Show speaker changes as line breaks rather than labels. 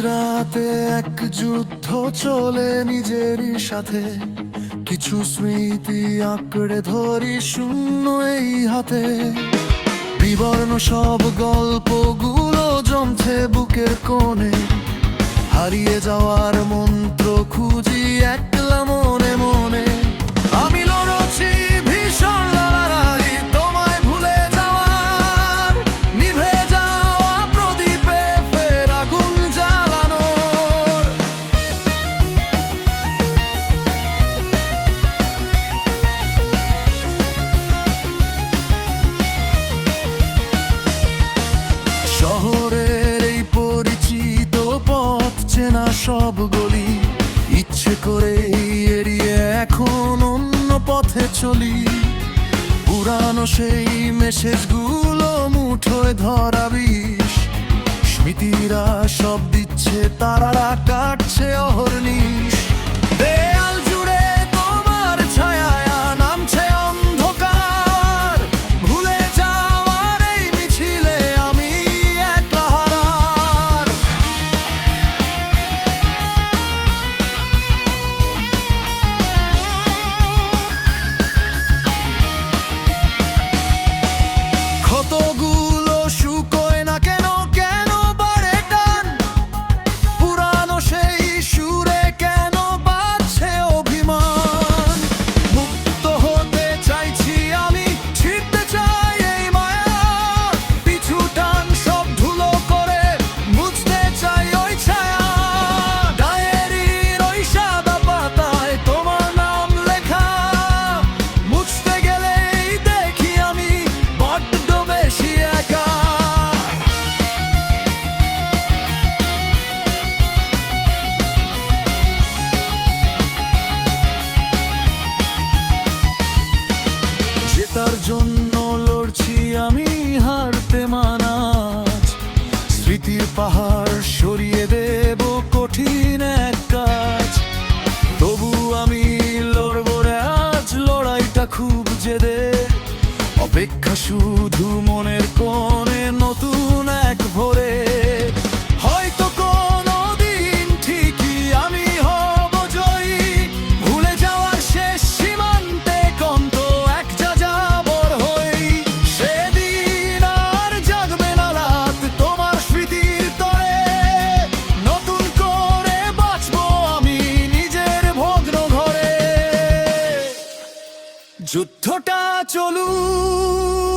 রাতে এক যুদ্ধ চলে নিজেরই সাথে, কিছু স্মৃতি আঁকড়ে ধরি শূন্য এই হাতে। বিবর্ণ সব গল্পগুলো জমছে বুকের কোণে, হারিয়ে যাওয়ার মন্ত্র খুঁজি একলা মনে মনে। আমি লড়ছি ভীষণ লড়াই তোমায় ভুলে যাওয়ার, নিভে যাওয়া প্রদীপে ফের আগুন জ্বালানোর। শহরের এই পরিচিত পথ চেনা সব গলি, ইচ্ছে করে এড়িয়ে এখন অন্য পথে চলি। পুরানো সেই মেসেজগুলো মুঠোয় ধরা বিষ, স্মৃতিরা সব দিচ্ছে তারারা কাটছে অহর্নিশ। দেয়াল জুড়ে তোমার ছায়া নামছে অন্ধকার, ভুলে যাওয়ার এই মিছিলে আমি একলা হারার। ক্ষতগুলো শুকোয় না কেন, কেন বাড়ে টান? পুরানো সেই সুরে কেন বাজছে অভিমান? মুক্ত হতে চাইছি আমি, ছিঁড়তে চাই এই মায়া, পিছু টান সব ধুলো করে মুছতে চাই ওই ছায়া। ডায়েরির ওই সাদা পাতায় তোমার নাম লেখা, মুছতে গেলেই দেখি আমি বড্ড বেশি একা। জেতার জন্য লড়ছি আমি, হারতে মানাজ। স্মৃতির পাহাড় সরিয়ে দেব কঠিন এক কাজ, তবু আমি লড়বো রে আজ লড়াইটা খুব জেদে। অপেক্ষা শুধু মনের কোণে নতুন এক ভোরে। হয়তো কোনোদিন ঠিকই আমি হব জয়ী, ভুলে যাওয়ার শেষ সীমান্তে কন্ত এক যাযাবর হই। সেদিন আর জাগবে না রাত তোমার স্মৃতির তরে, নতুন করে বাঁচবো আমি নিজের ভগ্ন ঘরে। যুদ্ধটা চলুক